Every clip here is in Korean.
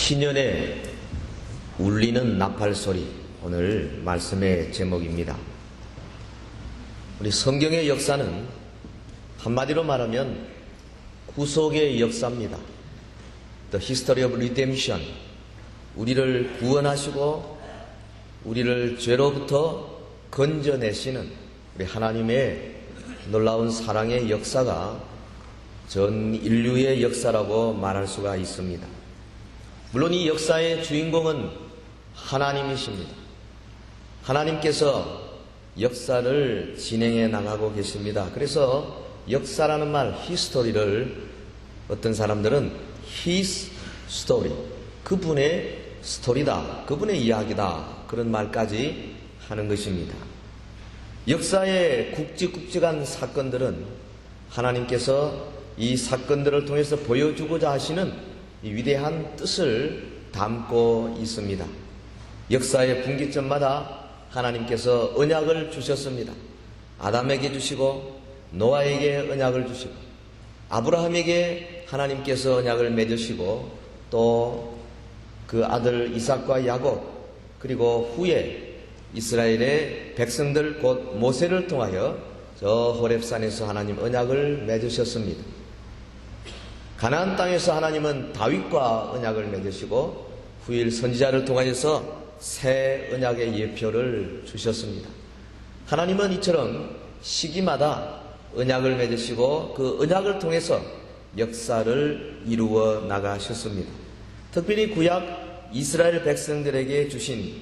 희년에 울리는 나팔 소리, 오늘 말씀의 제목입니다. 우리 성경의 역사는 한마디로 말하면 구속의 역사입니다. The history of redemption. 우리를 구원하시고 우리를 죄로부터 건져내시는 우리 하나님의 놀라운 사랑의 역사가 전 인류의 역사라고 말할 수가 있습니다. 물론 이 역사의 주인공은 하나님이십니다. 하나님께서 역사를 진행해 나가고 계십니다. 그래서 역사라는 말, 히스토리를 어떤 사람들은 his story, 그분의 스토리다, 그분의 이야기다, 그런 말까지 하는 것입니다. 역사의 굵직굵직한 사건들은 하나님께서 이 사건들을 통해서 보여주고자 하시는 이 위대한 뜻을 담고 있습니다. 역사의 분기점마다 하나님께서 언약을 주셨습니다. 아담에게 주시고 노아에게 언약을 주시고 아브라함에게 하나님께서 언약을 맺으시고 또 그 아들 이삭과 야곱, 그리고 후에 이스라엘의 백성들 곧 모세를 통하여 저 호렙산에서 하나님 언약을 맺으셨습니다. 가나안 땅에서 하나님은 다윗과 언약을 맺으시고 후일 선지자를 통하여서 새 언약의 예표를 주셨습니다. 하나님은 이처럼 시기마다 언약을 맺으시고 그 언약을 통해서 역사를 이루어 나가셨습니다. 특별히 구약 이스라엘 백성들에게 주신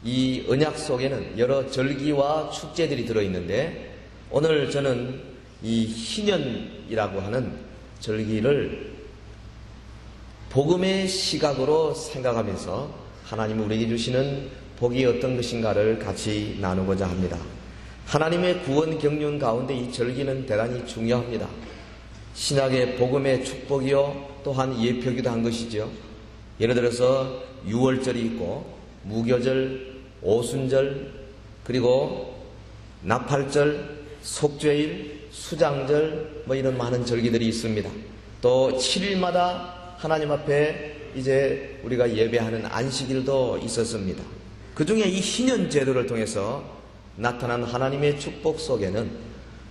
이 언약 속에는 여러 절기와 축제들이 들어있는데, 오늘 저는 이 희년이라고 하는 절기를 복음의 시각으로 생각하면서 하나님이 우리에게 주시는 복이 어떤 것인가를 같이 나누고자 합니다. 하나님의 구원 경륜 가운데 이 절기는 대단히 중요합니다. 신약의 복음의 축복이요 또한 예표기도 한 것이죠. 예를 들어서 유월절이 있고 무교절, 오순절, 그리고 나팔절, 속죄일, 수장절, 이런 많은 절기들이 있습니다. 또 7일마다 하나님 앞에 이제 우리가 예배하는 안식일도 있었습니다. 그 중에 이 희년 제도를 통해서 나타난 하나님의 축복 속에는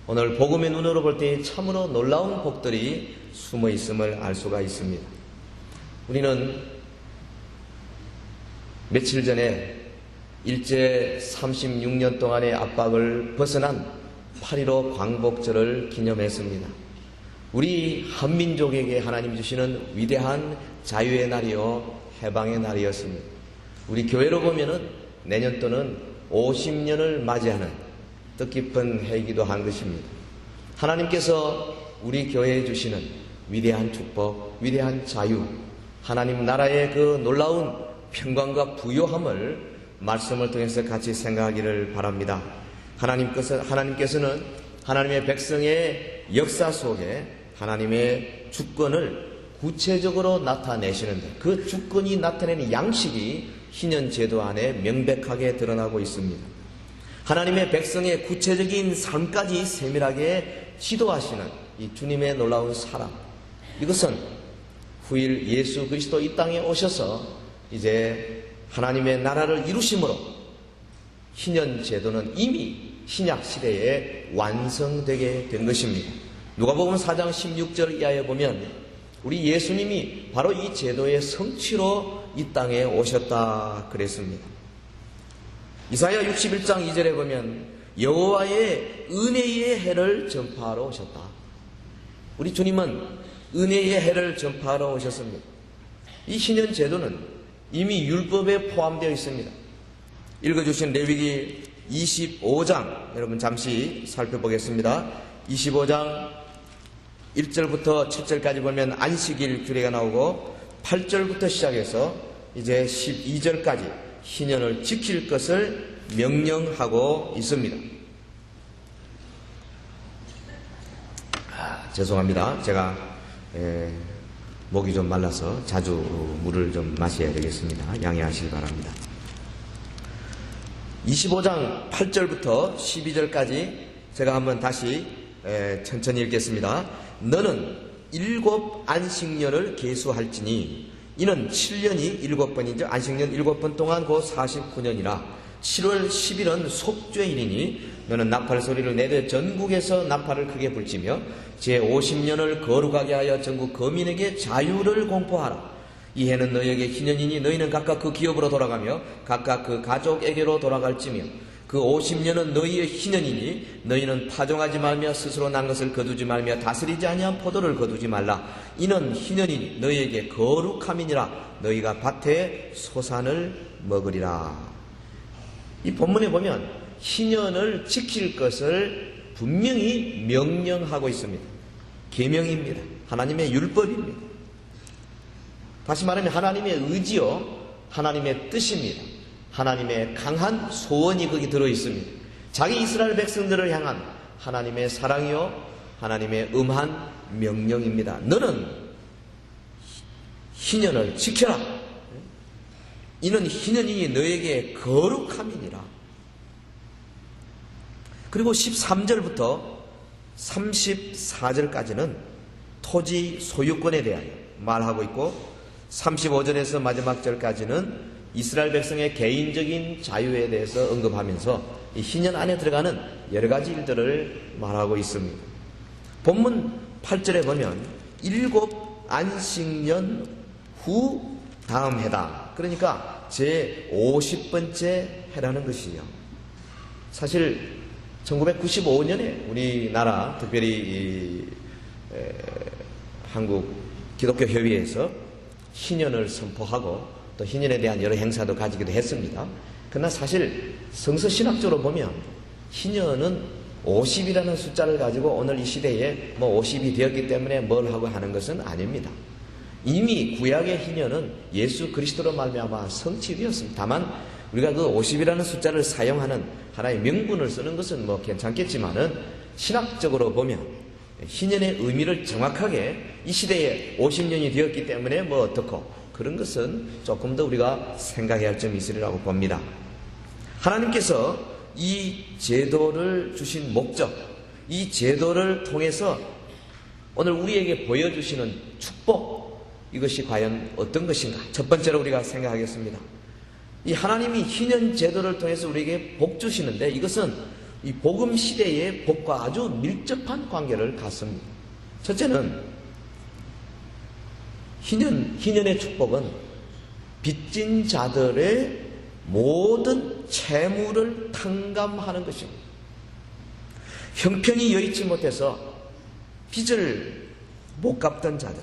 오늘 복음의 눈으로 볼 때 참으로 놀라운 복들이 숨어 있음을 알 수가 있습니다. 우리는 며칠 전에 일제 36년 동안의 압박을 벗어난 8.15 광복절을 기념했습니다. 우리 한민족에게 하나님 주시는 위대한 자유의 날이요 해방의 날이었습니다. 우리 교회로 보면은 내년도는 50년을 맞이하는 뜻깊은 해이기도 한 것입니다. 하나님께서 우리 교회에 주시는 위대한 축복, 위대한 자유, 하나님 나라의 그 놀라운 평강과 부요함을 말씀을 통해서 같이 생각하기를 바랍니다. 하나님께서는 하나님의 백성의 역사 속에 하나님의 주권을 구체적으로 나타내시는데, 그 주권이 나타내는 양식이 희년 제도 안에 명백하게 드러나고 있습니다. 하나님의 백성의 구체적인 삶까지 세밀하게 지도하시는 이 주님의 놀라운 사랑, 이것은 후일 예수 그리스도 이 땅에 오셔서 이제 하나님의 나라를 이루심으로 희년 제도는 이미 신약 시대에 완성되게 된 것입니다. 누가복음 4장 16절 이하에 보면 우리 예수님이 바로 이 제도의 성취로 이 땅에 오셨다 그랬습니다. 이사야 61장 2절에 보면 여호와의 은혜의 해를 전파하러 오셨다. 우리 주님은 은혜의 해를 전파하러 오셨습니다. 이 희년 제도는 이미 율법에 포함되어 있습니다. 읽어주신 레위기 25장 여러분 잠시 살펴보겠습니다. 25장 1절부터 7절까지 보면 안식일 규례가 나오고 8절부터 시작해서 이제 12절까지 희년을 지킬 것을 명령하고 있습니다. 죄송합니다. 제가 목이 좀 말라서 자주 물을 좀 마셔야 되겠습니다. 양해하시기 바랍니다. 25장 8절부터 12절까지 제가 한번 다시 천천히 읽겠습니다. 너는 7 안식년을 계수할지니 이는 7년이 7번이죠. 안식년 7번 동안 그 49년이라 7월 10일은 속죄일이니 너는 나팔 소리를 내되 전국에서 나팔을 크게 불지며 제50년을 거룩하게 하여 전국 거민에게 자유를 공포하라. 이 해는 너희에게 희년이니 너희는 각각 그 기업으로 돌아가며 각각 그 가족에게로 돌아갈지며 그 50년은 너희의 희년이니 너희는 파종하지 말며 스스로 난 것을 거두지 말며 다스리지 아니한 포도를 거두지 말라. 이는 희년이니 너희에게 거룩함이니라. 너희가 밭에 소산을 먹으리라. 이 본문에 보면 희년을 지킬 것을 분명히 명령하고 있습니다. 계명입니다. 하나님의 율법입니다. 다시 말하면 하나님의 의지요, 하나님의 뜻입니다. 하나님의 강한 소원이 거기 들어있습니다. 자기 이스라엘 백성들을 향한 하나님의 사랑이요, 하나님의 음한 명령입니다. 너는 희년을 지켜라. 이는 희년이니 너에게 거룩함이니라. 그리고 13절부터 34절까지는 토지 소유권에 대하여 말하고 있고 35절에서 마지막 절까지는 이스라엘 백성의 개인적인 자유에 대해서 언급하면서 이 희년 안에 들어가는 여러 가지 일들을 말하고 있습니다. 본문 8절에 보면 7 안식년 후 다음 해다. 그러니까 제 50번째 해라는 것이요. 사실 1995년에 우리나라 특별히 한국 기독교 협의회에서 희년을 선포하고 또 희년에 대한 여러 행사도 가지기도 했습니다. 그러나 사실 성서신학적으로 보면 희년은 50이라는 숫자를 가지고 오늘 이 시대에 50이 되었기 때문에 뭘 하고 하는 것은 아닙니다. 이미 구약의 희년은 예수 그리스도로 말미암아 성취되었습니다. 다만 우리가 그 50이라는 숫자를 사용하는 하나의 명분을 쓰는 것은 괜찮겠지만은 신학적으로 보면 희년의 의미를 정확하게 이 시대에 50년이 되었기 때문에 어떻고 그런 것은 조금 더 우리가 생각해야 할 점이 있으리라고 봅니다. 하나님께서 이 제도를 주신 목적, 이 제도를 통해서 오늘 우리에게 보여주시는 축복, 이것이 과연 어떤 것인가? 첫 번째로 우리가 생각하겠습니다. 이 하나님이 희년 제도를 통해서 우리에게 복 주시는데 이것은 이 복음 시대의 복과 아주 밀접한 관계를 갖습니다. 첫째는 희년의 축복은 빚진 자들의 모든 채무를 탕감하는 것입니다. 형편이 여의치 못해서 빚을 못 갚던 자들,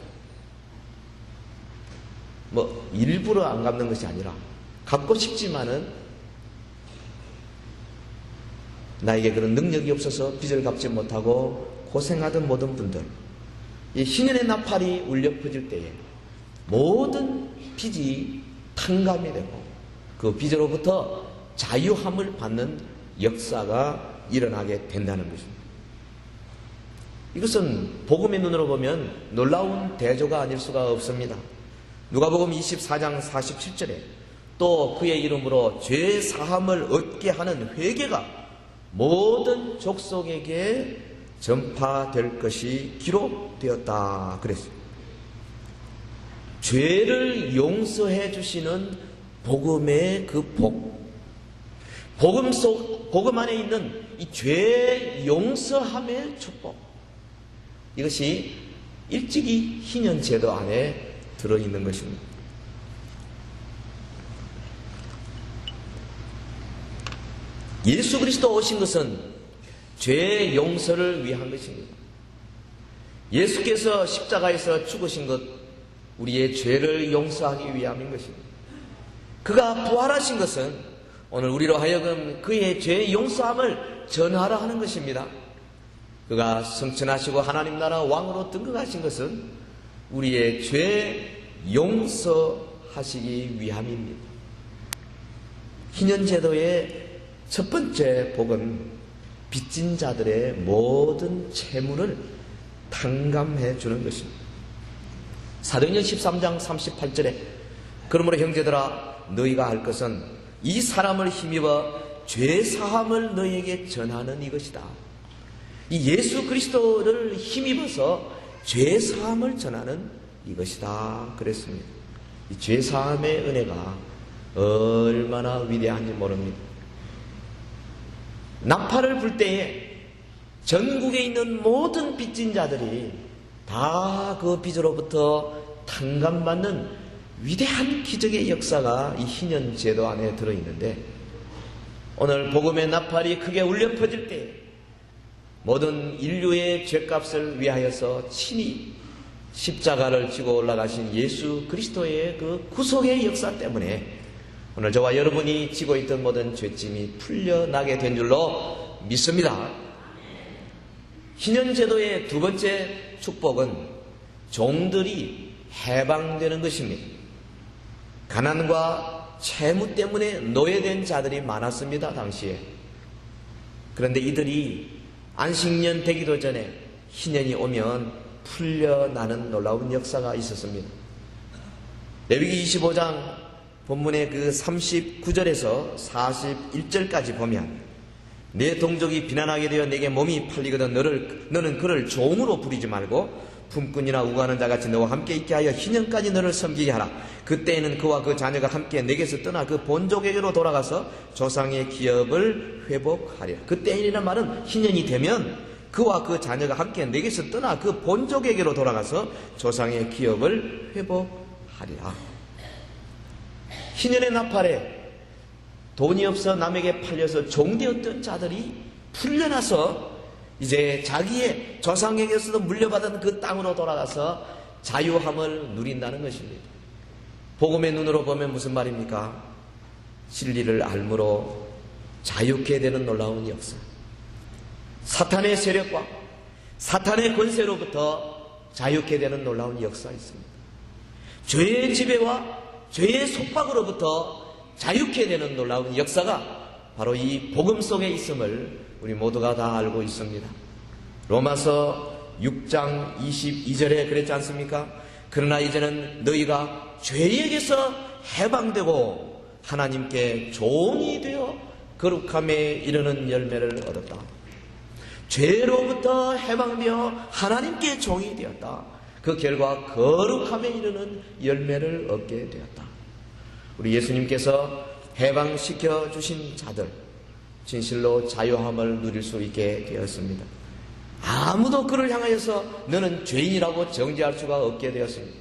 일부러 안 갚는 것이 아니라 갚고 싶지만은 나에게 그런 능력이 없어서 빚을 갚지 못하고 고생하던 모든 분들, 이 희년의 나팔이 울려 퍼질 때에 모든 빚이 탕감이 되고 그 빚으로부터 자유함을 받는 역사가 일어나게 된다는 것입니다. 이것은 복음의 눈으로 보면 놀라운 대조가 아닐 수가 없습니다. 누가복음 24장 47절에 또 그의 이름으로 죄 사함을 얻게 하는 회개가 모든 족속에게 전파될 것이 기록되었다 그랬어요. 죄를 용서해 주시는 복음의 그 복음 안에 있는 이 죄 용서함의 축복, 이것이 일찍이 희년 제도 안에 들어있는 것입니다. 예수 그리스도 오신 것은 죄 용서를 위한 것입니다. 예수께서 십자가에서 죽으신 것, 우리의 죄를 용서하기 위함인 것입니다. 그가 부활하신 것은 오늘 우리로 하여금 그의 죄 용서함을 전하라 하는 것입니다. 그가 승천하시고 하나님 나라 왕으로 등극하신 것은 우리의 죄 용서하시기 위함입니다. 희년제도의 첫 번째 복은 빚진 자들의 모든 채무를 탕감해 주는 것입니다. 사도행전 13장 38절에 그러므로 형제들아 너희가 할 것은 이 사람을 힘입어 죄사함을 너희에게 전하는 이것이다. 이 예수 그리스도를 힘입어서 죄사함을 전하는 이것이다 그랬습니다. 이 죄사함의 은혜가 얼마나 위대한지 모릅니다. 나팔을 불 때에 전국에 있는 모든 빚진 자들이 다 그 빚으로부터 탕감받는 위대한 기적의 역사가 이 희년 제도 안에 들어있는데, 오늘 복음의 나팔이 크게 울려 퍼질 때 모든 인류의 죄값을 위하여서 친히 십자가를 지고 올라가신 예수 그리스도의 그 구속의 역사 때문에 오늘 저와 여러분이 지고 있던 모든 죄짐이 풀려나게 된 줄로 믿습니다. 희년제도의 두 번째 축복은 종들이 해방되는 것입니다. 가난과 채무 때문에 노예된 자들이 많았습니다, 당시에. 그런데 이들이 안식년 되기도 전에 희년이 오면 풀려나는 놀라운 역사가 있었습니다. 레위기 25장 본문의 그 39절에서 41절까지 보면, 내 동족이 비난하게 되어 내게 몸이 팔리거든 너는 그를 종으로 부리지 말고 품꾼이나 우고하는 자같이 너와 함께 있게 하여 희년까지 너를 섬기게 하라. 그때에는 그와 그 자녀가 함께 내게서 떠나 그 본족에게로 돌아가서 조상의 기업을 회복하리라. 그때에는 말은 희년이 되면 그와 그 자녀가 함께 내게서 떠나 그 본족에게로 돌아가서 조상의 기업을 회복하리라. 희년의 나팔에 돈이 없어 남에게 팔려서 종되었던 자들이 풀려나서 이제 자기의 조상에게서도 물려받은 그 땅으로 돌아가서 자유함을 누린다는 것입니다. 복음의 눈으로 보면 무슨 말입니까? 진리를 알므로 자유케 되는 놀라운 역사. 사탄의 세력과 사탄의 권세로부터 자유케 되는 놀라운 역사가 있습니다. 죄의 지배와 죄의 속박으로부터 자유케 되는 놀라운 역사가 바로 이 복음 속에 있음을 우리 모두가 다 알고 있습니다. 로마서 6장 22절에 그랬지 않습니까? 그러나 이제는 너희가 죄에게서 해방되고 하나님께 종이 되어 거룩함에 이르는 열매를 얻었다. 죄로부터 해방되어 하나님께 종이 되었다. 그 결과 거룩함에 이르는 열매를 얻게 되었다. 우리 예수님께서 해방시켜 주신 자들, 진실로 자유함을 누릴 수 있게 되었습니다. 아무도 그를 향하여서 너는 죄인이라고 정죄할 수가 없게 되었습니다.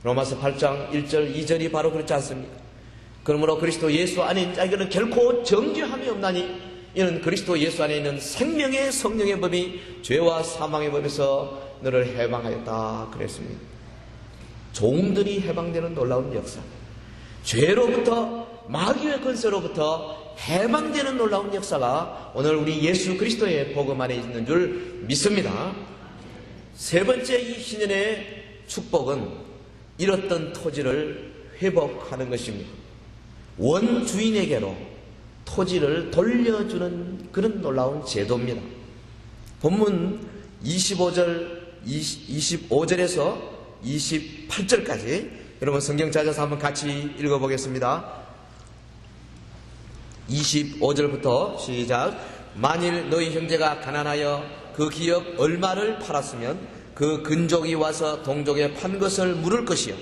로마서 8장 1절 2절이 바로 그렇지 않습니까? 그러므로 그리스도 예수 안에 있는 자에게는 결코 정죄함이 없나니 이는 그리스도 예수 안에 있는 생명의 성령의 법이 죄와 사망의 법에서 너를 해방하였다 그랬습니다. 종들이 해방되는 놀라운 역사, 죄로부터 마귀의 권세로부터 해방되는 놀라운 역사가 오늘 우리 예수 그리스도의 복음 안에 있는 줄 믿습니다. 세 번째 이 희년의 축복은 잃었던 토지를 회복하는 것입니다. 원주인에게로 토지를 돌려주는 그런 놀라운 제도입니다. 본문 25절에서 28절까지 여러분 성경 찾아서 한번 같이 읽어보겠습니다. 25절부터 시작. 만일 너희 형제가 가난하여 그 기업 얼마를 팔았으면 그 근족이 와서 동족에 판 것을 물을 것이요,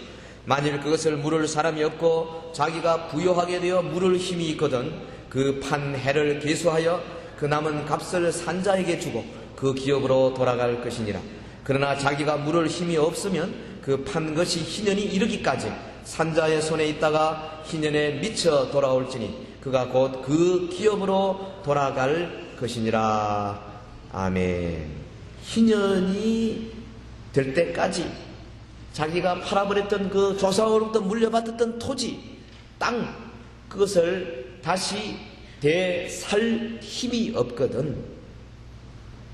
만일 그것을 물을 사람이 없고 자기가 부요하게 되어 물을 힘이 있거든 그 판 해를 계수하여 그 남은 값을 산자에게 주고 그 기업으로 돌아갈 것이니라. 그러나 자기가 물을 힘이 없으면 그 판 것이 희년이 이르기까지 산자의 손에 있다가 희년에 미쳐 돌아올지니 그가 곧 그 기업으로 돌아갈 것이니라. 아멘. 희년이 될 때까지 자기가 팔아버렸던 그 조상으로부터 물려받았던 토지, 땅, 그것을 다시 되살 힘이 없거든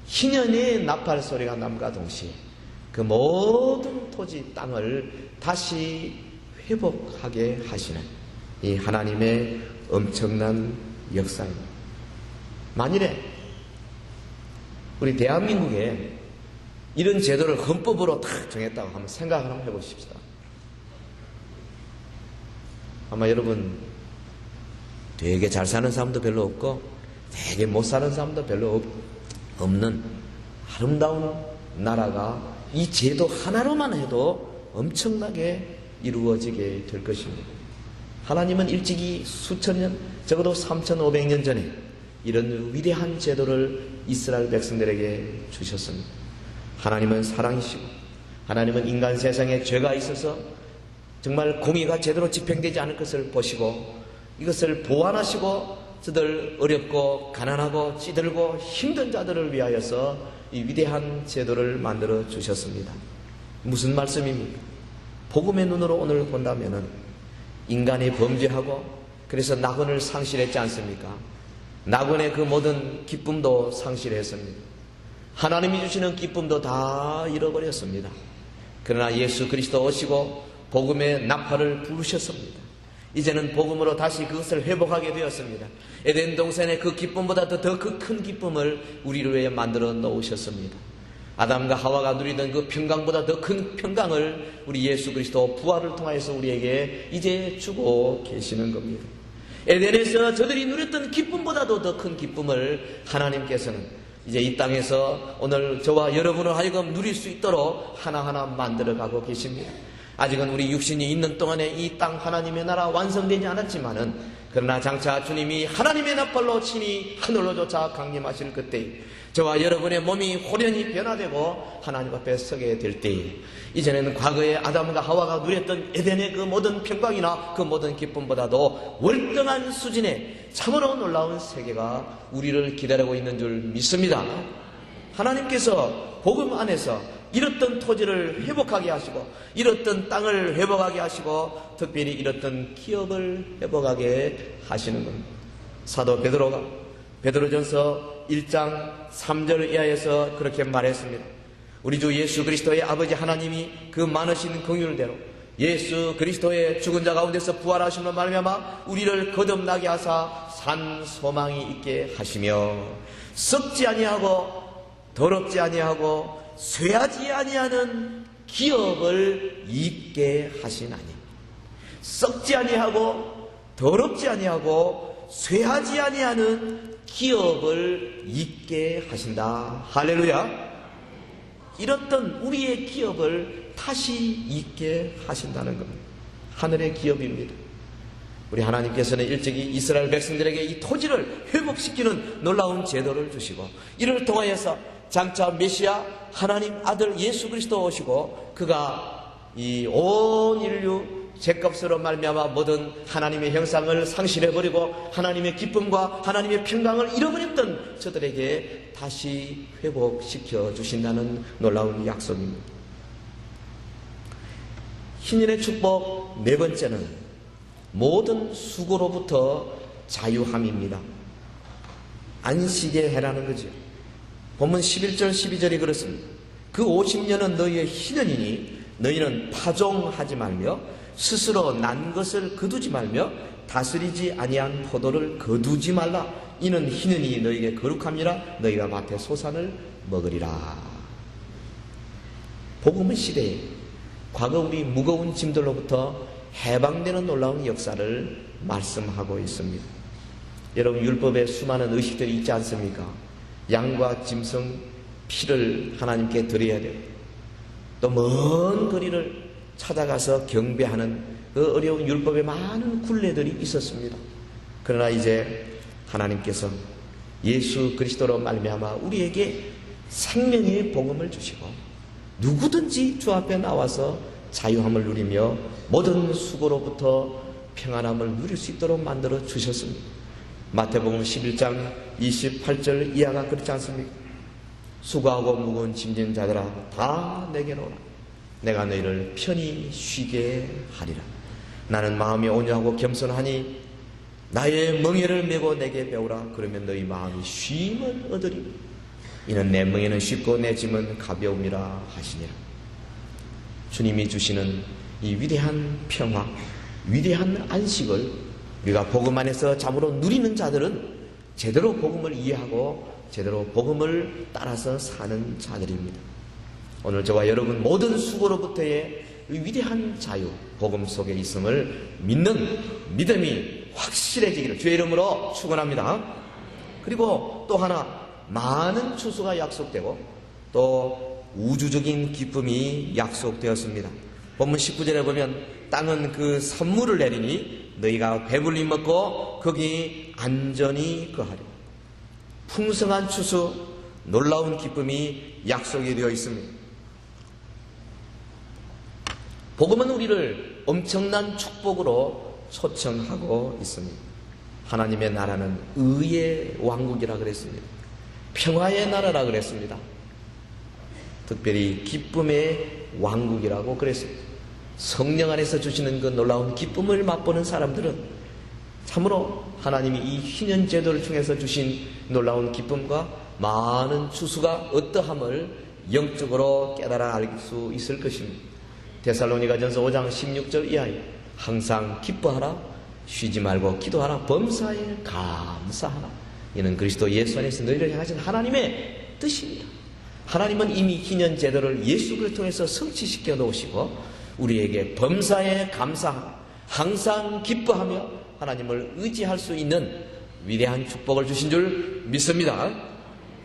희년의 나팔 소리가 남과 동시에 그 모든 토지, 땅을 다시 회복하게 하시는 이 하나님의 엄청난 역사입니다. 만일에 우리 대한민국에 이런 제도를 헌법으로 딱 정했다고 한번 생각을 한번 해보십시다. 아마 여러분 되게 잘 사는 사람도 별로 없고 되게 못 사는 사람도 별로 없는 아름다운 나라가 이 제도 하나로만 해도 엄청나게 이루어지게 될 것입니다. 하나님은 일찍이 수천 년, 적어도 3,500년 전에 이런 위대한 제도를 이스라엘 백성들에게 주셨습니다. 하나님은 사랑이시고 하나님은 인간 세상에 죄가 있어서 정말 공의가 제대로 집행되지 않을 것을 보시고 이것을 보완하시고 저들 어렵고 가난하고 찌들고 힘든 자들을 위하여서 이 위대한 제도를 만들어 주셨습니다. 무슨 말씀입니까? 복음의 눈으로 오늘 본다면은 인간이 범죄하고 그래서 낙원을 상실했지 않습니까? 낙원의 그 모든 기쁨도 상실했습니다. 하나님이 주시는 기쁨도 다 잃어버렸습니다. 그러나 예수 그리스도 오시고 복음의 나팔을 부르셨습니다. 이제는 복음으로 다시 그것을 회복하게 되었습니다. 에덴 동산의 그 기쁨보다도 더 그 큰 기쁨을 우리를 위해 만들어 놓으셨습니다. 아담과 하와가 누리던 그 평강보다 더 큰 평강을 우리 예수 그리스도 부활을 통하여서 우리에게 이제 주고 계시는 겁니다. 에덴에서 저들이 누렸던 기쁨보다도 더 큰 기쁨을 하나님께서는 이제 이 땅에서 오늘 저와 여러분을 하여금 누릴 수 있도록 하나하나 만들어가고 계십니다. 아직은 우리 육신이 있는 동안에 이 땅 하나님의 나라 완성되지 않았지만은 그러나 장차 주님이 하나님의 나팔로 친히 하늘로 쫓아 강림하실 그때 저와 여러분의 몸이 호련히 변화되고 하나님 앞에 서게 될 때에 이제는 과거에 아담과 하와가 누렸던 에덴의 그 모든 평강이나 그 모든 기쁨보다도 월등한 수준의 참으로 놀라운 세계가 우리를 기다리고 있는 줄 믿습니다. 하나님께서 복음 안에서 잃었던 토지를 회복하게 하시고 잃었던 땅을 회복하게 하시고 특별히 잃었던 기업을 회복하게 하시는 겁니다. 사도 베드로가 베드로전서 1장 3절 이하에서 그렇게 말했습니다. 우리 주 예수 그리스도의 아버지 하나님이 그 많으신 긍휼대로 예수 그리스도의 죽은 자 가운데서 부활하심으로 말미암아 우리를 거듭나게 하사 산 소망이 있게 하시며 썩지 아니하고 더럽지 아니하고 쇠하지 아니하는 기업을 잊게 하시나니 썩지 아니하고 더럽지 아니하고 쇠하지 아니하는 기업을 잊게 하신다. 할렐루야. 잃었던 우리의 기업을 다시 잊게 하신다는 겁니다. 하늘의 기업입니다. 우리 하나님께서는 일찍이 이스라엘 백성들에게 이 토지를 회복시키는 놀라운 제도를 주시고 이를 통하여서 장차 메시아 하나님 아들 예수 그리스도 오시고 그가 이 온 인류 죄값으로 말미암아 모든 하나님의 형상을 상실해버리고 하나님의 기쁨과 하나님의 평강을 잃어버렸던 저들에게 다시 회복시켜 주신다는 놀라운 약속입니다. 신인의 축복 네 번째는 모든 수고로부터 자유함입니다. 안식의 해라는 거죠. 본문 11절 12절이 그렇습니다. 그 50년은 너희의 희년이니 너희는 파종하지 말며 스스로 난 것을 거두지 말며 다스리지 아니한 포도를 거두지 말라. 이는 희년이 너희에게 거룩함이라. 너희가 밭의 소산을 먹으리라. 복음의 시대에 과거 우리 무거운 짐들로부터 해방되는 놀라운 역사를 말씀하고 있습니다. 여러분 율법에 수많은 의식들이 있지 않습니까? 양과 짐승 피를 하나님께 드려야 돼요. 또 먼 거리를 찾아가서 경배하는 그 어려운 율법에 많은 굴레들이 있었습니다. 그러나 이제 하나님께서 예수 그리스도로 말미암아 우리에게 생명의 복음을 주시고 누구든지 주 앞에 나와서 자유함을 누리며 모든 수고로부터 평안함을 누릴 수 있도록 만들어 주셨습니다. 마태복음 11장 28절 이하가 그렇지 않습니까? 수고하고 무거운 짐진 자들아 다 내게로 오라. 내가 너희를 편히 쉬게 하리라. 나는 마음이 온유하고 겸손하니 나의 멍에를 메고 내게 배우라. 그러면 너희 마음이 쉼을 얻으리라. 이는 내 멍에는 쉽고 내 짐은 가벼움이라 하시니라. 주님이 주시는 이 위대한 평화, 위대한 안식을 우리가 복음 안에서 참으로 누리는 자들은 제대로 복음을 이해하고 제대로 복음을 따라서 사는 자들입니다. 오늘 저와 여러분 모든 수고로부터의 위대한 자유, 복음 속에 있음을 믿는 믿음이 확실해지기를 주의 이름으로 축원합니다. 그리고 또 하나 많은 추수가 약속되고 또 우주적인 기쁨이 약속되었습니다. 본문 19절에 보면 땅은 그 선물을 내리니 너희가 배불리 먹고 거기 안전히 거하리. 풍성한 추수, 놀라운 기쁨이 약속이 되어 있습니다. 복음은 우리를 엄청난 축복으로 초청하고 있습니다. 하나님의 나라는 의의 왕국이라 그랬습니다. 평화의 나라라 그랬습니다. 특별히 기쁨의 왕국이라고 그랬습니다. 성령 안에서 주시는 그 놀라운 기쁨을 맛보는 사람들은 참으로 하나님이 이 희년 제도를 통해서 주신 놀라운 기쁨과 많은 추수가 어떠함을 영적으로 깨달아 알 수 있을 것입니다. 데살로니가전서 5장 16절 이하에 항상 기뻐하라, 쉬지 말고 기도하라, 범사에 감사하라. 이는 그리스도 예수 안에서 너희를 향하신 하나님의 뜻입니다. 하나님은 이미 희년 제도를 예수 그리스도를 통해서 성취시켜 놓으시고 우리에게 범사에 감사하라, 항상 기뻐하며 하나님을 의지할 수 있는 위대한 축복을 주신 줄 믿습니다.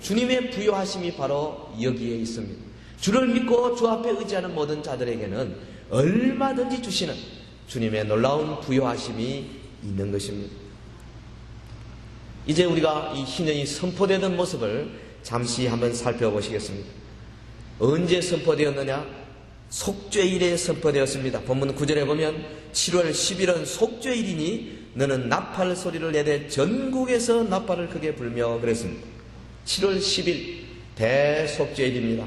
주님의 부요하심이 바로 여기에 있습니다. 주를 믿고 주 앞에 의지하는 모든 자들에게는 얼마든지 주시는 주님의 놀라운 부요하심이 있는 것입니다. 이제 우리가 이 희년이 선포되던 모습을 잠시 한번 살펴보시겠습니다. 언제 선포되었느냐? 속죄일에 선포되었습니다. 본문 9절에 보면 7월 10일은 속죄일이니 너는 나팔 소리를 내되 전국에서 나팔을 크게 불며 그랬습니다. 7월 10일 대속죄일입니다.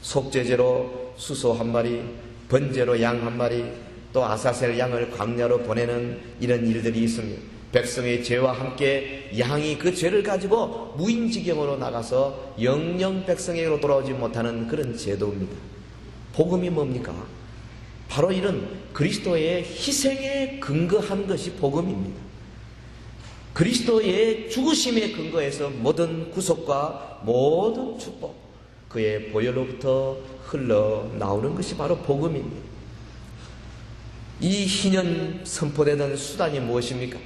속죄제로 수소 한 마리, 번제로 양 한 마리, 또 아사셀 양을 광야로 보내는 이런 일들이 있습니다. 백성의 죄와 함께 양이 그 죄를 가지고 무인지경으로 나가서 영영 백성에게로 돌아오지 못하는 그런 제도입니다. 복음이 뭡니까? 바로 이런 그리스도의 희생에 근거한 것이 복음입니다. 그리스도의 죽으심에 근거해서 모든 구속과 모든 축복, 그의 보혈로부터 흘러나오는 것이 바로 복음입니다. 이 희년 선포되던 수단이 무엇입니까?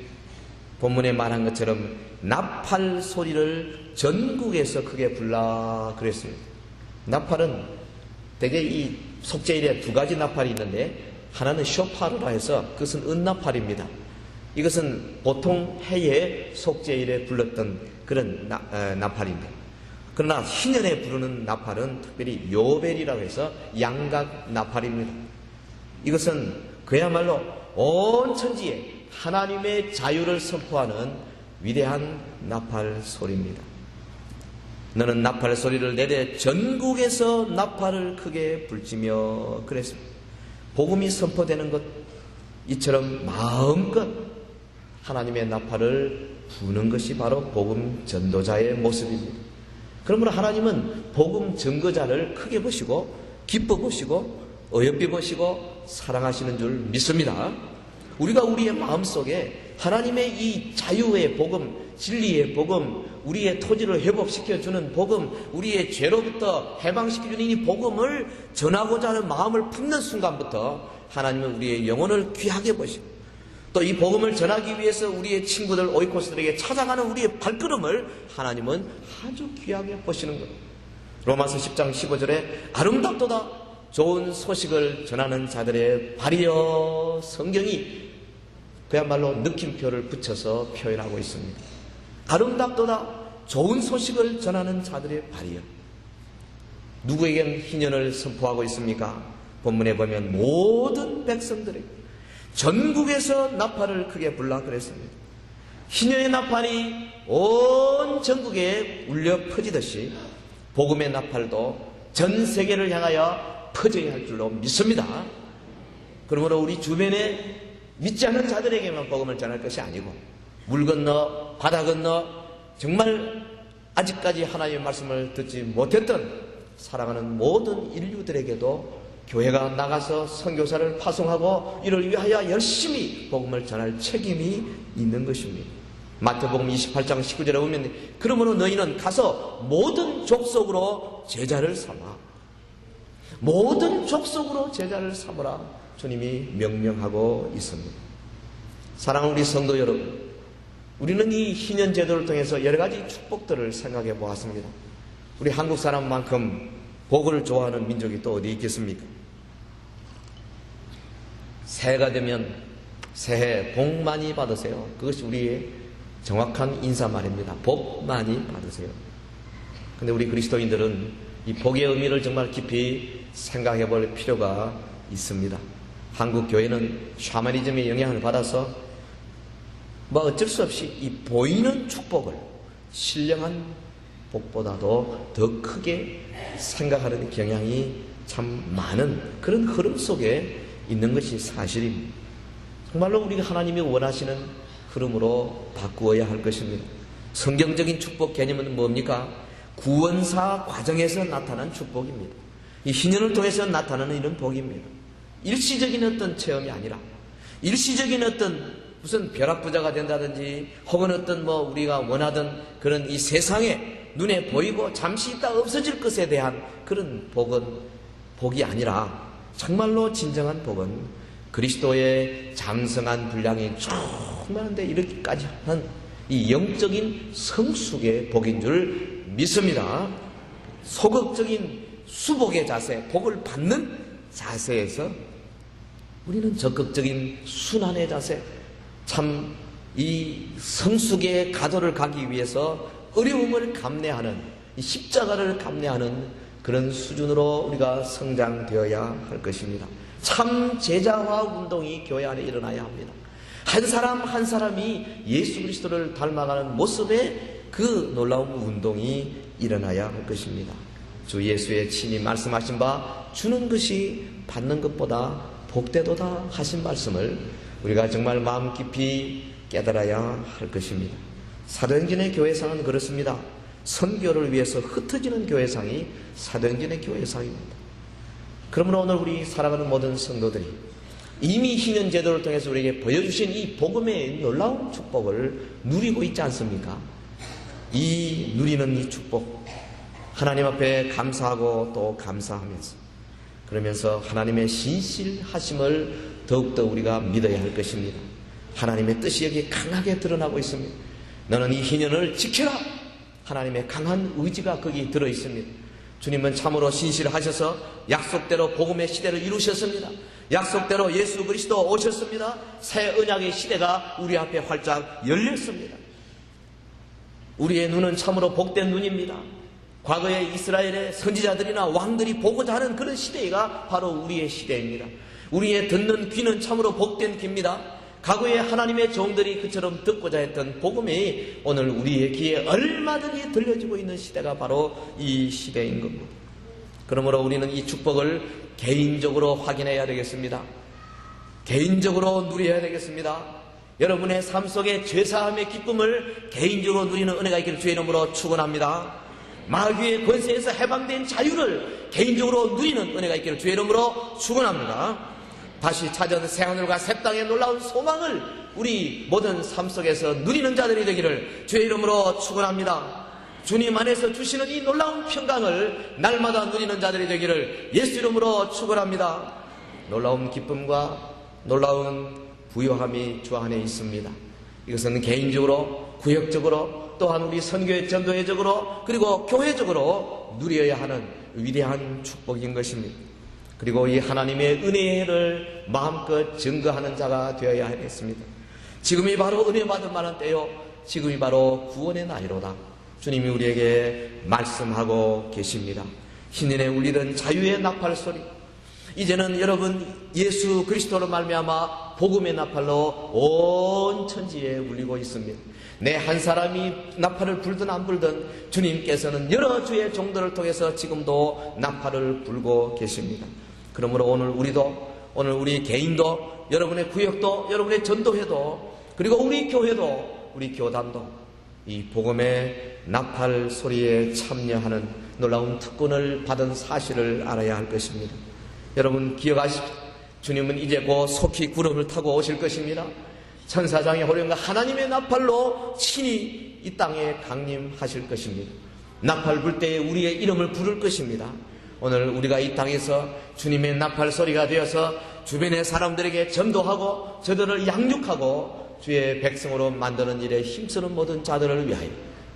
본문에 말한 것처럼 나팔 소리를 전국에서 크게 불라 그랬습니다. 나팔은 대개 이 속죄일에 두 가지 나팔이 있는데 하나는 쇼파르라 해서 그것은 은나팔입니다. 이것은 보통 해에 속죄일에 불렀던 그런 나팔입니다. 그러나 희년에 부르는 나팔은 특별히 요벨이라고 해서 양각 나팔입니다. 이것은 그야말로 온 천지에 하나님의 자유를 선포하는 위대한 나팔 소리입니다. 너는 나팔 소리를 내되 전국에서 나팔을 크게 불지며 그랬습니다. 복음이 선포되는 것, 이처럼 마음껏 하나님의 나팔을 부는 것이 바로 복음 전도자의 모습입니다. 그러므로 하나님은 복음 증거자를 크게 보시고 기뻐 보시고 어여삐 보시고 사랑하시는 줄 믿습니다. 우리가 우리의 마음속에 하나님의 이 자유의 복음, 진리의 복음, 우리의 토지를 회복시켜주는 복음, 우리의 죄로부터 해방시켜주는 이 복음을 전하고자 하는 마음을 품는 순간부터 하나님은 우리의 영혼을 귀하게 보시고 또 이 복음을 전하기 위해서 우리의 친구들, 오이코스들에게 찾아가는 우리의 발걸음을 하나님은 아주 귀하게 보시는 거예요. 로마서 10장 15절에 아름답도다 좋은 소식을 전하는 자들의 발이여, 성경이 그야말로 느낌표를 붙여서 표현하고 있습니다. 아름답도다 좋은 소식을 전하는 자들의 발이여. 누구에겐 희년을 선포하고 있습니까? 본문에 보면 모든 백성들에게 전국에서 나팔을 크게 불라 그랬습니다. 희년의 나팔이 온 전국에 울려 퍼지듯이 복음의 나팔도 전 세계를 향하여 퍼져야 할 줄로 믿습니다. 그러므로 우리 주변에 믿지 않는 자들에게만 복음을 전할 것이 아니고 물 건너 바다 건너 정말 아직까지 하나님의 말씀을 듣지 못했던 사랑하는 모든 인류들에게도 교회가 나가서 선교사를 파송하고 이를 위하여 열심히 복음을 전할 책임이 있는 것입니다. 마태복음 28장 19절에 보면 그러므로 너희는 가서 모든 족속으로 제자를 삼아, 모든 족속으로 제자를 삼으라 주님이 명령하고 있습니다. 사랑하는 우리 성도 여러분, 우리는 이 희년 제도를 통해서 여러 가지 축복들을 생각해 보았습니다. 우리 한국 사람만큼 복을 좋아하는 민족이 또 어디 있겠습니까? 새해가 되면 새해 복 많이 받으세요. 그것이 우리의 정확한 인사말입니다. 복 많이 받으세요. 근데 우리 그리스도인들은 이 복의 의미를 정말 깊이 생각해 볼 필요가 있습니다. 한국 교회는 샤머니즘의 영향을 받아서 어쩔 수 없이 이 보이는 축복을 신령한 복보다도 더 크게 생각하는 경향이 참 많은 그런 흐름 속에 있는 것이 사실입니다. 정말로 우리가 하나님이 원하시는 흐름으로 바꾸어야 할 것입니다. 성경적인 축복 개념은 뭡니까? 구원사 과정에서 나타난 축복입니다. 이 희년을 통해서 나타나는 이런 복입니다. 일시적인 어떤 체험이 아니라 일시적인 어떤 무슨 벼락부자가 된다든지 혹은 어떤 우리가 원하던 그런 이 세상에 눈에 보이고 잠시 있다 없어질 것에 대한 그런 복이 아니라 정말로 진정한 복은 그리스도의 장성한 분량이 충만한데 이렇게까지 하는 이 영적인 성숙의 복인 줄 믿습니다. 소극적인 수복의 자세, 복을 받는 자세에서 우리는 적극적인 순환의 자세, 참 이 성숙의 가도를 가기 위해서 어려움을 감내하는, 이 십자가를 감내하는 그런 수준으로 우리가 성장되어야 할 것입니다. 참 제자화 운동이 교회 안에 일어나야 합니다. 한 사람 한 사람이 예수 그리스도를 닮아가는 모습의 그 놀라운 운동이 일어나야 할 것입니다. 주 예수의 친히 말씀하신 바 주는 것이 받는 것보다 복되도다 하신 말씀을 우리가 정말 마음 깊이 깨달아야 할 것입니다. 사도행전의 교회상은 그렇습니다. 선교를 위해서 흩어지는 교회상이 사도행전의 교회상입니다. 그러므로 오늘 우리 살아가는 모든 성도들이 이미 희년 제도를 통해서 우리에게 보여주신 이 복음의 놀라운 축복을 누리고 있지 않습니까? 이 누리는 이 축복, 하나님 앞에 감사하고 또 감사하면서 그러면서 하나님의 신실하심을 더욱더 우리가 믿어야 할 것입니다. 하나님의 뜻이 여기에 강하게 드러나고 있습니다. 너는 이 희년을 지켜라. 하나님의 강한 의지가 거기 들어있습니다. 주님은 참으로 신실하셔서 약속대로 복음의 시대를 이루셨습니다. 약속대로 예수 그리스도 오셨습니다. 새 언약의 시대가 우리 앞에 활짝 열렸습니다. 우리의 눈은 참으로 복된 눈입니다. 과거의 이스라엘의 선지자들이나 왕들이 보고자 하는 그런 시대가 바로 우리의 시대입니다. 우리의 듣는 귀는 참으로 복된 귀입니다. 과거에 하나님의 종들이 그처럼 듣고자 했던 복음이 오늘 우리의 귀에 얼마든지 들려지고 있는 시대가 바로 이 시대인 겁니다. 그러므로 우리는 이 축복을 개인적으로 확인해야 되겠습니다. 개인적으로 누려야 되겠습니다. 여러분의 삶 속에 죄사함의 기쁨을 개인적으로 누리는 은혜가 있기를 주의 이름으로 축원합니다. 마귀의 권세에서 해방된 자유를 개인적으로 누리는 은혜가 있기를 주의 이름으로 축원합니다. 다시 찾은 새하늘과 새 땅의 놀라운 소망을 우리 모든 삶 속에서 누리는 자들이 되기를 주의 이름으로 축원합니다. 주님 안에서 주시는 이 놀라운 평강을 날마다 누리는 자들이 되기를 예수 이름으로 축원합니다. 놀라운 기쁨과 놀라운 부요함이 주 안에 있습니다. 이것은 개인적으로, 구역적으로, 또한 우리 선교회 전도회적으로 그리고 교회적으로 누려야 하는 위대한 축복인 것입니다. 그리고 이 하나님의 은혜를 마음껏 증거하는 자가 되어야 하겠습니다. 지금이 바로 은혜 받을 만한 때요, 지금이 바로 구원의 나이로다. 주님이 우리에게 말씀하고 계십니다. 신년에 울리던 자유의 나팔 소리, 이제는 여러분 예수 그리스도로 말미암아 복음의 나팔로 온 천지에 울리고 있습니다. 내 한 사람이 나팔을 불든 안 불든 주님께서는 여러 주의 종들을 통해서 지금도 나팔을 불고 계십니다. 그러므로 오늘 우리도, 오늘 우리 개인도, 여러분의 구역도, 여러분의 전도회도, 그리고 우리 교회도, 우리 교단도 이 복음의 나팔 소리에 참여하는 놀라운 특권을 받은 사실을 알아야 할 것입니다. 여러분 기억하십시오. 주님은 이제 곧 속히 구름을 타고 오실 것입니다. 천사장의 호령과 하나님의 나팔로 친히 이 땅에 강림하실 것입니다. 나팔 불 때에 우리의 이름을 부를 것입니다. 오늘 우리가 이 땅에서 주님의 나팔 소리가 되어서 주변의 사람들에게 전도하고 저들을 양육하고 주의 백성으로 만드는 일에 힘쓰는 모든 자들을 위하여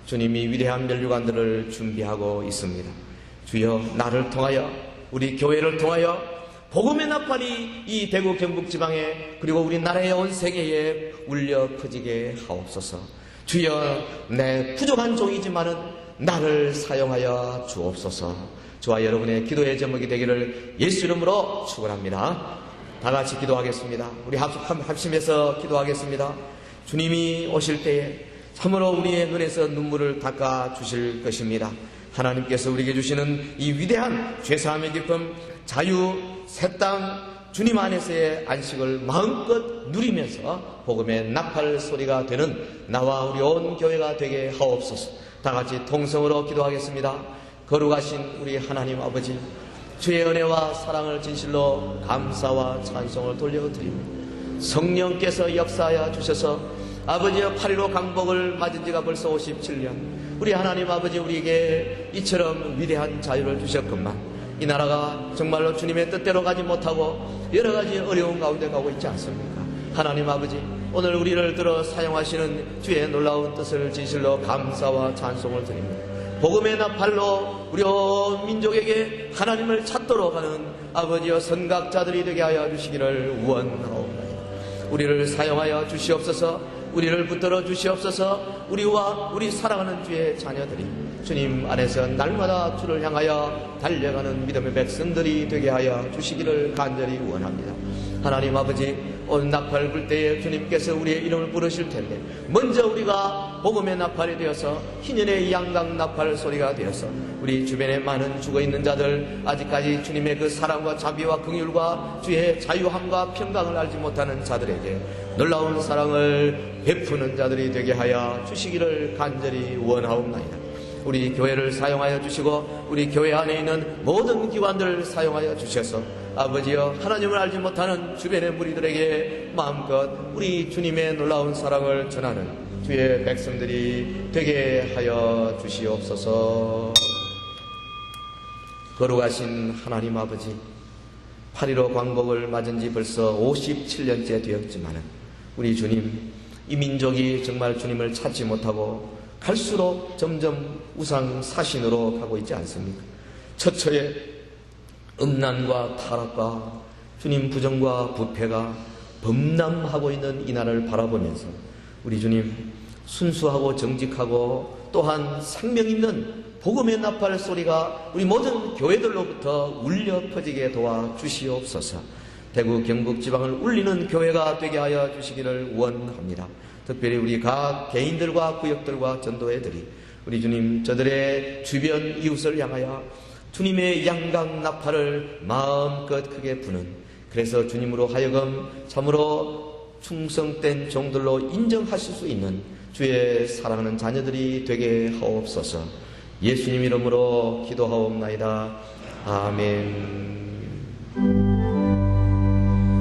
주님이 위대한 면류관들을 준비하고 있습니다. 주여, 나를 통하여, 우리 교회를 통하여 복음의 나팔이 이 대구 경북 지방에 그리고 우리나라의 온 세계에 울려 퍼지게 하옵소서. 주여, 내 부족한 종이지만은 나를 사용하여 주옵소서. 저와 여러분의 기도의 제목이 되기를 예수 이름으로 축원합니다. 다 같이 기도하겠습니다. 우리 합심해서 기도하겠습니다. 주님이 오실 때에 참으로 우리의 눈에서 눈물을 닦아 주실 것입니다. 하나님께서 우리에게 주시는 이 위대한 죄사함의 기쁨, 자유, 새 땅, 주님 안에서의 안식을 마음껏 누리면서 복음의 나팔 소리가 되는 나와 우리 온 교회가 되게 하옵소서. 다 같이 통성으로 기도하겠습니다. 거룩하신 우리 하나님 아버지, 주의 은혜와 사랑을 진실로 감사와 찬송을 돌려드립니다. 성령께서 역사하여 주셔서 아버지의 8.15 강복을 맞은 지가 벌써 57년, 우리 하나님 아버지 우리에게 이처럼 위대한 자유를 주셨건만 이 나라가 정말로 주님의 뜻대로 가지 못하고 여러 가지 어려운 가운데 가고 있지 않습니까? 하나님 아버지, 오늘 우리를 들어 사용하시는 주의 놀라운 뜻을 진실로 감사와 찬송을 드립니다. 복음의 나팔로 우리 온 민족에게 하나님을 찾도록 하는 아버지여 선각자들이 되게 하여 주시기를 원하옵나이다. 우리를 사용하여 주시옵소서. 우리를 붙들어 주시옵소서. 우리와 우리 사랑하는 주의 자녀들이 주님 안에서 날마다 주를 향하여 달려가는 믿음의 백성들이 되게 하여 주시기를 간절히 원합니다. 하나님 아버지, 오늘 나팔 불 때에 주님께서 우리의 이름을 부르실 텐데 먼저 우리가 복음의 나팔이 되어서 희년의 양각 나팔 소리가 되어서 우리 주변에 많은 죽어있는 자들, 아직까지 주님의 그 사랑과 자비와 긍휼과 주의 자유함과 평강을 알지 못하는 자들에게 놀라운 사랑을 베푸는 자들이 되게 하여 주시기를 간절히 원하옵나이다. 우리 교회를 사용하여 주시고 우리 교회 안에 있는 모든 기관들을 사용하여 주셔서 아버지여, 하나님을 알지 못하는 주변의 무리들에게 마음껏 우리 주님의 놀라운 사랑을 전하는 주의 백성들이 되게 하여 주시옵소서. 거룩하신 하나님 아버지, 8.15 광복을 맞은 지 벌써 57년째 되었지만은 우리 주님, 이 민족이 정말 주님을 찾지 못하고 갈수록 점점 우상 사신으로 가고 있지 않습니까? 처처에 음란과 타락과 주님 부정과 부패가 범람하고 있는 이 나라를 바라보면서 우리 주님, 순수하고 정직하고 또한 생명 있는 복음의 나팔 소리가 우리 모든 교회들로부터 울려 퍼지게 도와 주시옵소서. 대구 경북 지방을 울리는 교회가 되게 하여 주시기를 원합니다. 특별히 우리 각 개인들과 구역들과 전도회들이 우리 주님, 저들의 주변 이웃을 향하여 주님의 양각 나팔을 마음껏 크게 부는, 그래서 주님으로 하여금 참으로 충성된 종들로 인정하실 수 있는 주의 사랑하는 자녀들이 되게 하옵소서. 예수님 이름으로 기도하옵나이다. 아멘.